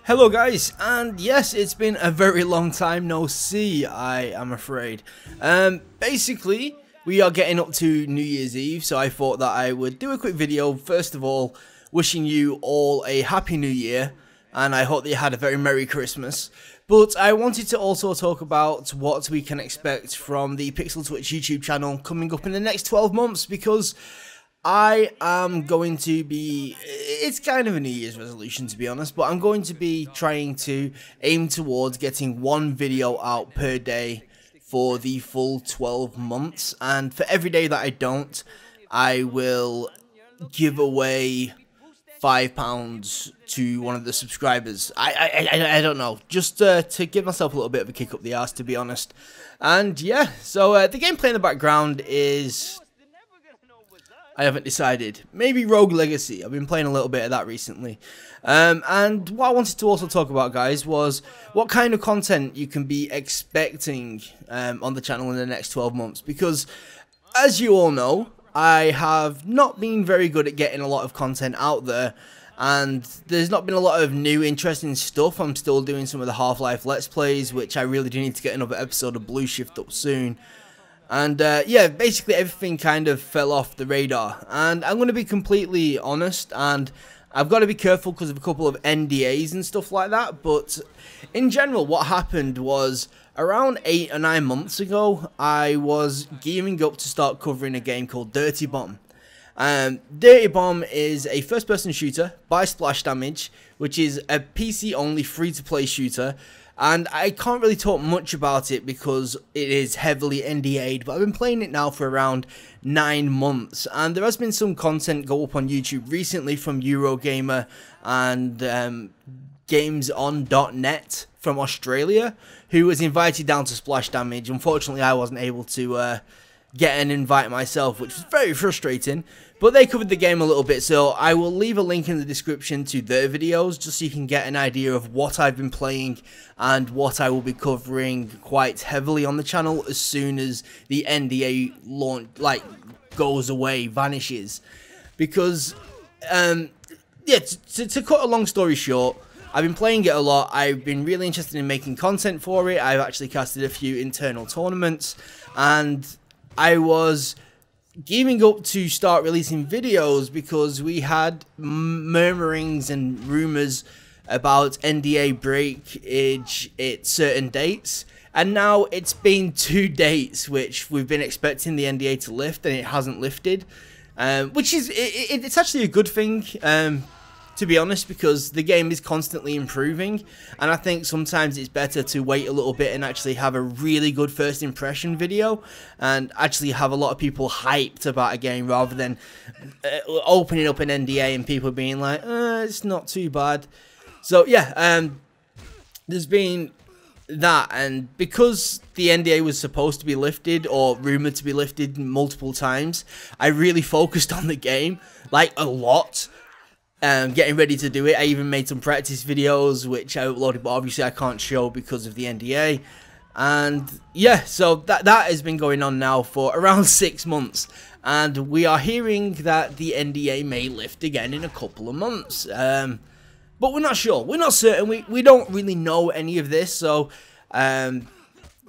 Hello guys, and yes, it's been a very long time no see, I am afraid. Basically, we are getting up to New Year's Eve, so I thought that I would do a quick video, first of all, wishing you all a Happy New Year, and I hope that you had a very Merry Christmas. But I wanted to also talk about what we can expect from the PixelTwitch YouTube channel coming up in the next 12 months, because I am going to be, it's kind of a New Year's resolution to be honest, but I'm going to be trying to aim towards getting one video out per day for the full 12 months, and for every day that I don't, I will give away £5 to one of the subscribers. I don't know, just to give myself a little bit of a kick up the arse, to be honest. And yeah, so the gameplay in the background is, I haven't decided. Maybe Rogue Legacy. I've been playing a little bit of that recently. And what I wanted to also talk about, guys, was what kind of content you can be expecting on the channel in the next 12 months. Because, as you all know, I have not been very good at getting a lot of content out there. And there's not been a lot of new interesting stuff. I'm still doing some of the Half-Life Let's Plays, which I really do need to get another episode of Blue Shift up soon. And yeah, basically everything kind of fell off the radar, and I'm going to be completely honest, and I've got to be careful because of a couple of NDAs and stuff like that, but in general what happened was around 8 or 9 months ago, I was gearing up to start covering a game called Dirty Bomb. Dirty Bomb is a first-person shooter by Splash Damage, which is a PC-only free-to-play shooter. And I can't really talk much about it because it is heavily NDA'd, but I've been playing it now for around 9 months, and there has been some content go up on YouTube recently from Eurogamer and GamesOn.net from Australia, who was invited down to Splash Damage. Unfortunately, I wasn't able to get an invite myself, which was very frustrating, but they covered the game a little bit, so I will leave a link in the description to their videos just so you can get an idea of what I've been playing and what I will be covering quite heavily on the channel as soon as the NDA launch, goes away, vanishes. Because yeah, to cut a long story short, I've been playing it a lot. I've been really interested in making content for it. I've actually casted a few internal tournaments, and I was gearing up to start releasing videos because we had murmurings and rumours about NDA breakage at certain dates, and now it's been 2 dates which we've been expecting the NDA to lift and it hasn't lifted, which is it's actually a good thing, to be honest, because the game is constantly improving, and I think sometimes it's better to wait a little bit and actually have a really good first impression video and actually have a lot of people hyped about a game rather than opening up an NDA and people being like, it's not too bad. So yeah, there's been that, and because the NDA was supposed to be lifted or rumored to be lifted multiple times, I really focused on the game, like a lot. Getting ready to do it. I even made some practice videos which I uploaded, but obviously I can't show because of the NDA. And yeah, so that has been going on now for around 6 months, and we are hearing that the NDA may lift again in a couple of months. But we're not sure. We're not certain. We don't really know any of this, so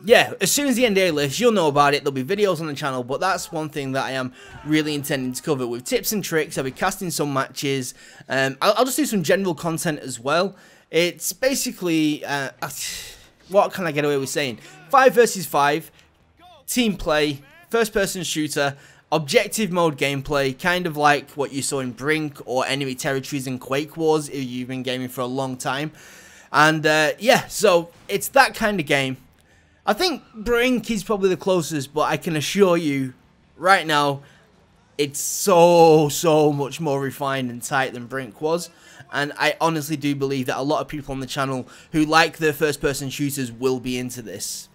yeah, as soon as the NDA lifts, you'll know about it. There'll be videos on the channel, but that's one thing that I am really intending to cover with tips and tricks. I'll be casting some matches. I'll just do some general content as well. It's basically, what can I get away with saying? 5 versus 5, team play, first-person shooter, objective mode gameplay, kind of like what you saw in Brink or Enemy Territories and Quake Wars if you've been gaming for a long time. And yeah, so it's that kind of game. I think Brink is probably the closest, but I can assure you right now it's so much more refined and tight than Brink was, and I honestly do believe that a lot of people on the channel who like their first person shooters will be into this.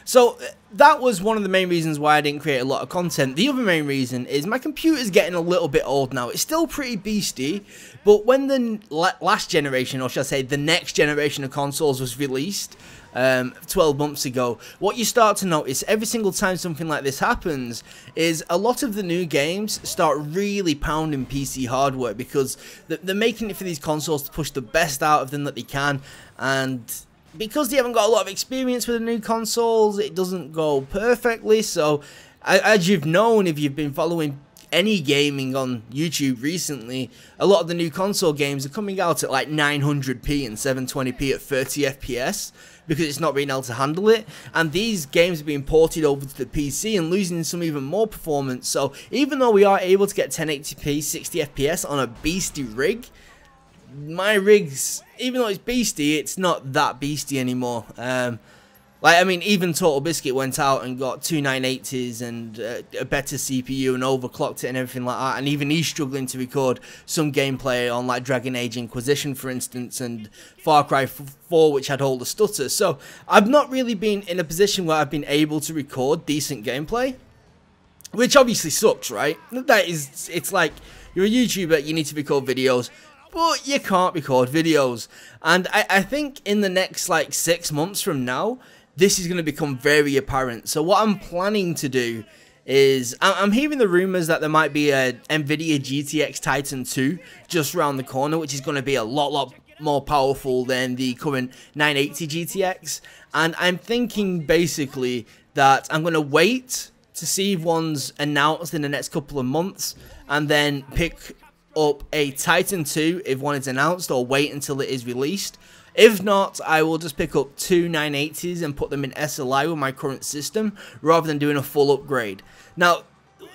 So that was one of the main reasons why I didn't create a lot of content. The other main reason is my computer's getting a little bit old now. It's still pretty beastie, but when the last generation, or should I say the next generation of consoles was released 12 months ago, what you start to notice every single time something like this happens is a lot of the new games start really pounding PC hardware, because they're making it for these consoles to push the best out of them that they can, and because they haven't got a lot of experience with the new consoles, it doesn't go perfectly. So as you've known, if you've been following any gaming on YouTube recently, a lot of the new console games are coming out at like 900p and 720p at 30 FPS because it's not being able to handle it, and these games are being ported over to the PC and losing some even more performance. So even though we are able to get 1080p 60 FPS on a beastie rig, my rig's, even though it's beastie, it's not that beastie anymore. Like, I mean, even Total Biscuit went out and got two 980s and a better CPU and overclocked it and everything like that, and even he's struggling to record some gameplay on like Dragon Age Inquisition, for instance, and Far Cry 4, which had all the stutters. So I've not really been in a position where I've been able to record decent gameplay, which obviously sucks, right? That is, it's like, you're a YouTuber, you need to record videos, but you can't record videos. And I think in the next like 6 months from now, this is going to become very apparent. So what I'm planning to do is, I'm hearing the rumors that there might be a NVIDIA GTX Titan 2 just around the corner, which is going to be a lot more powerful than the current 980 GTX. And I'm thinking basically that I'm going to wait to see if one's announced in the next couple of months, and then pick up a Titan 2 if one is announced, or wait until it is released. If not, I will just pick up two 980s and put them in SLI with my current system, rather than doing a full upgrade. Now,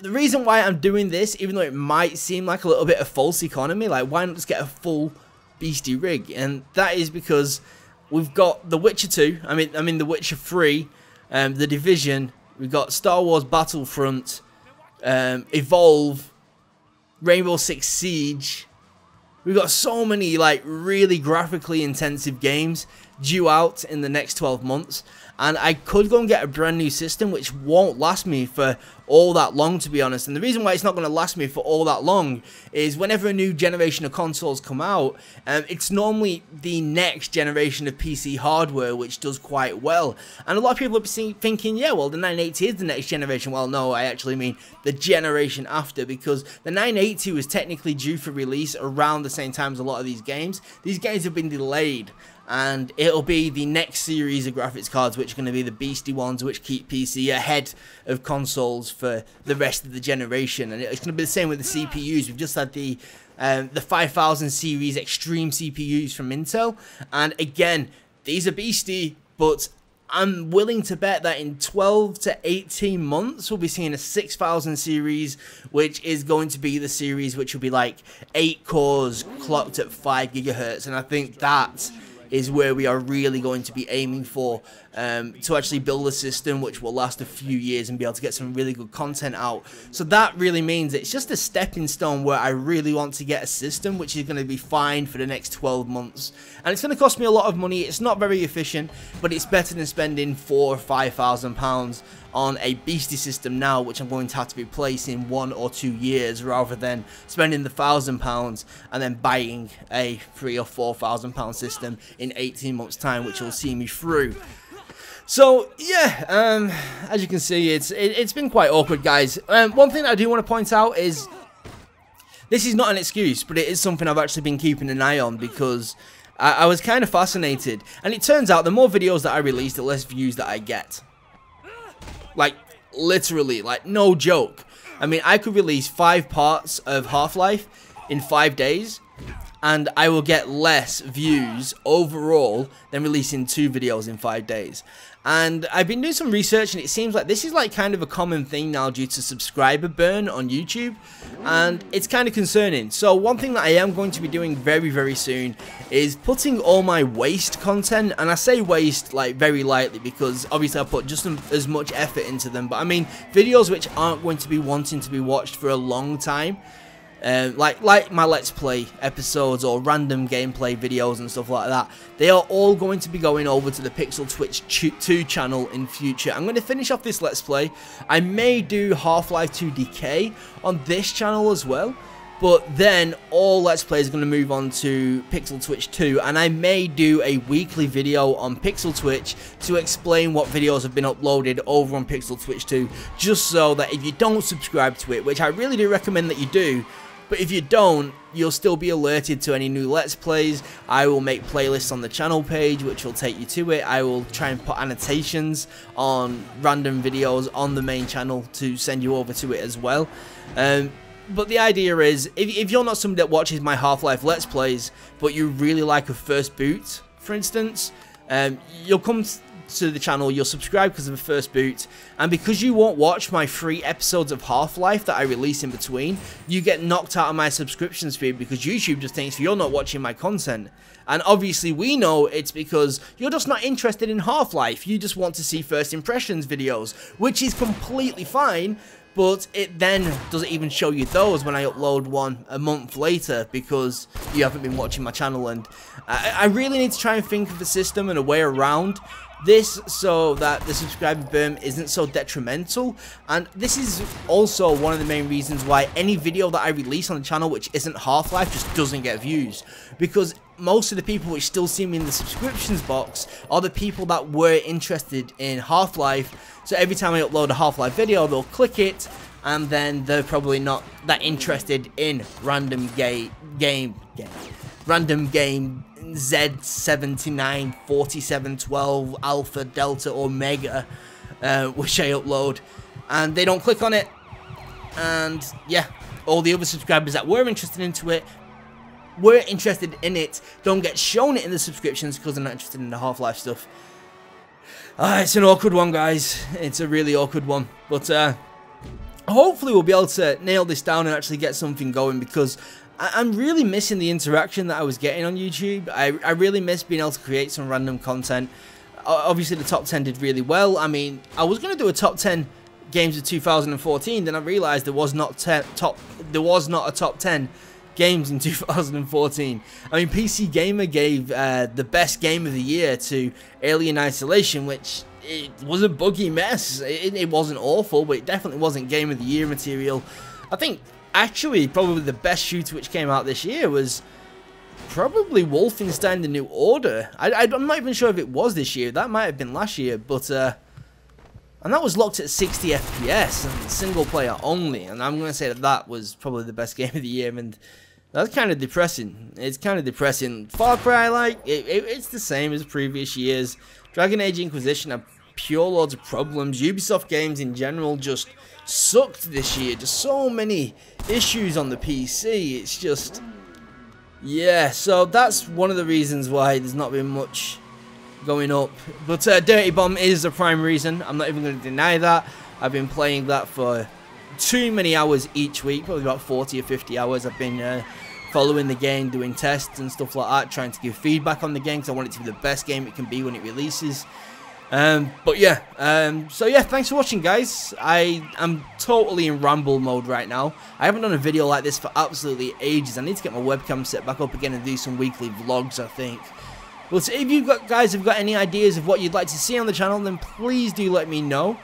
the reason why I'm doing this, even though it might seem like a little bit of false economy, like why not just get a full beastie rig? And that is because we've got The Witcher 2, I mean The Witcher 3, The Division, we've got Star Wars Battlefront, Evolve, Rainbow Six Siege. We've got so many like really graphically intensive games due out in the next 12 months, and I could go and get a brand new system which won't last me for all that long, to be honest. And the reason why it's not going to last me for all that long is whenever a new generation of consoles come out, it's normally the next generation of PC hardware which does quite well. And a lot of people are thinking, yeah, well, the 980 is the next generation. Well, no, I actually mean the generation after, because the 980 was technically due for release around the same time as a lot of these games. These games have been delayed, and it'll be the next series of graphics cards which are going to be the beastie ones which keep PC ahead of consoles for the rest of the generation. And it's going to be the same with the CPUs. We've just had the 5000 series extreme CPUs from Intel, and again, these are beastie, but I'm willing to bet that in 12 to 18 months we'll be seeing a 6000 series, which is going to be the series which will be like 8 cores clocked at 5 GHz, and I think that is where we are really going to be aiming for, to actually build a system which will last a few years and be able to get some really good content out. So that really means it's just a stepping stone where I really want to get a system which is going to be fine for the next 12 months. And it's going to cost me a lot of money. It's not very efficient, but it's better than spending £4,000 or £5,000 on a beastie system now, which I'm going to have to replace in 1 or 2 years, rather than spending the £1,000 and then buying a £3,000 or £4,000 system in 18 months time, which will see me through. So yeah, as you can see, it's been quite awkward, guys. One thing I do want to point out is this is not an excuse, but it is something I've actually been keeping an eye on, because I was kind of fascinated, and it turns out the more videos that I release, the less views that I get. Like, literally, like, no joke. I mean, I could release 5 parts of Half-Life in 5 days, and I will get less views overall than releasing 2 videos in 5 days. And I've been doing some research, and it seems like this is like kind of a common thing now due to subscriber burn on YouTube, and it's kind of concerning. So one thing that I am going to be doing very soon is putting all my waste content, and I say waste like very lightly because obviously I put just as much effort into them, but I mean videos which aren't going to be wanting to be watched for a long time. like my Let's Play episodes or random gameplay videos and stuff like that. They are all going to be going over to the PixelTwitch 2 channel in future. I'm going to finish off this Let's Play. I may do Half-Life 2 Decay on this channel as well. But then all Let's Plays are going to move on to PixelTwitch 2, and I may do a weekly video on PixelTwitch to explain what videos have been uploaded over on PixelTwitch 2, just so that if you don't subscribe to it, which I really do recommend that you do, but if you don't, you'll still be alerted to any new Let's Plays. I will make playlists on the channel page which will take you to it. I will try and put annotations on random videos on the main channel to send you over to it as well. But the idea is, if you're not somebody that watches my Half-Life Let's Plays, but you really like a first boot, for instance, you'll come to the channel, you'll subscribe because of a first boot, and because you won't watch my free episodes of Half-Life that I release in between, you get knocked out of my subscriptions feed because YouTube just thinks you're not watching my content. And obviously we know it's because you're just not interested in Half-Life, you just want to see first impressions videos, which is completely fine. But it then doesn't even show you those when I upload one a month later because you haven't been watching my channel. And I really need to try and think of a system and a way around this so that the subscriber burn isn't so detrimental. And this is also one of the main reasons why any video that I release on the channel which isn't Half-Life just doesn't get views, because most of the people which still see me in the subscriptions box are the people that were interested in Half-Life. So every time I upload a Half-Life video, they'll click it, and then they're probably not that interested in random game Z794712 Alpha Delta Omega, which I upload, and they don't click on it. And yeah, all the other subscribers that were interested in it don't get shown it in the subscriptions because they're not interested in the Half-Life stuff. It's an awkward one, guys. It's a really awkward one. But hopefully we'll be able to nail this down and actually get something going, because I'm really missing the interaction that I was getting on YouTube. I really miss being able to create some random content. Obviously the top 10 did really well. I mean, I was going to do a top 10 games of 2014, then I realized there was not a top 10 games in 2014. I mean, PC Gamer gave the best game of the year to Alien Isolation, which it was a buggy mess. It wasn't awful, but it definitely wasn't game of the year material. I think actually probably the best shooter which came out this year was probably Wolfenstein: The New Order. I'm not even sure if it was this year. That might have been last year, but and that was locked at 60 FPS and single player only, and I'm going to say that that was probably the best game of the year, and that's kind of depressing. It's kind of depressing. Far Cry, like, it's the same as previous years. Dragon Age Inquisition had pure loads of problems. Ubisoft games in general just sucked this year. Just so many issues on the PC. It's just, yeah, so that's one of the reasons why there's not been much going up. But Dirty Bomb is the prime reason. I'm not even going to deny that. I've been playing that for too many hours each week, probably about 40 or 50 hours. I've been following the game, doing tests and stuff like that, trying to give feedback on the game because I want it to be the best game it can be when it releases. But yeah, so yeah, thanks for watching, guys. I am totally in ramble mode right now. I haven't done a video like this for absolutely ages. I need to get my webcam set back up again and do some weekly vlogs, I think. But if you guys have got any ideas of what you'd like to see on the channel, then please do let me know.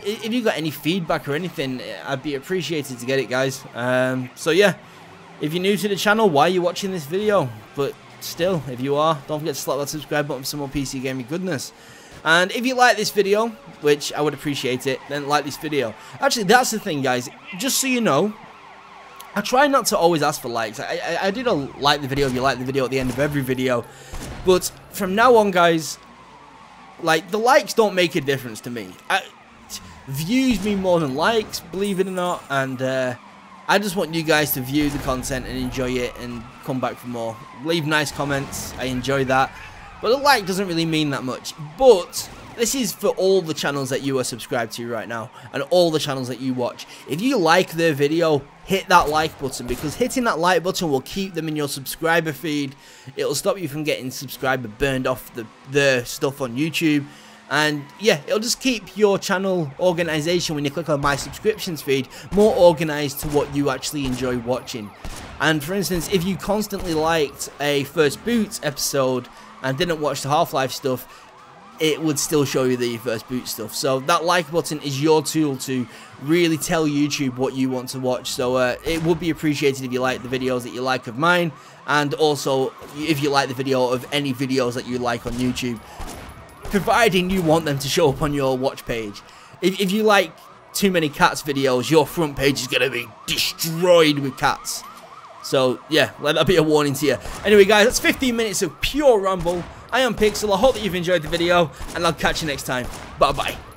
If you've got any feedback or anything, I'd be appreciated to get it, guys. So yeah, if you're new to the channel, why are you watching this video? But still, if you are, don't forget to slap that subscribe button for some more PC gaming goodness. And if you like this video, which I would appreciate it, then like this video. Actually, that's the thing, guys. Just so you know, I try not to always ask for likes. I do like the video if you like the video at the end of every video. But from now on, guys, like, the likes don't make a difference to me. Views mean more than likes, believe it or not. And I just want you guys to view the content and enjoy it and come back for more. Leave nice comments. I enjoy that. But a like doesn't really mean that much. But this is for all the channels that you are subscribed to right now and all the channels that you watch. If you like their video, hit that like button, because hitting that like button will keep them in your subscriber feed. It'll stop you from getting subscriber burned off the stuff on YouTube. And yeah, it'll just keep your channel organization when you click on my subscriptions feed more organized to what you actually enjoy watching. And for instance, if you constantly liked a First Boot episode and didn't watch the Half-Life stuff, it would still show you the First Boot stuff. So that like button is your tool to really tell YouTube what you want to watch. So it would be appreciated if you like the videos that you like of mine, and also if you like the video of any videos that you like on YouTube, providing you want them to show up on your watch page. If you like Too Many Cats videos, your front page is going to be destroyed with cats. So yeah, let that be a warning to you. Anyway guys, that's 15 minutes of pure ramble. I am Pixel, I hope that you've enjoyed the video, and I'll catch you next time. Bye bye.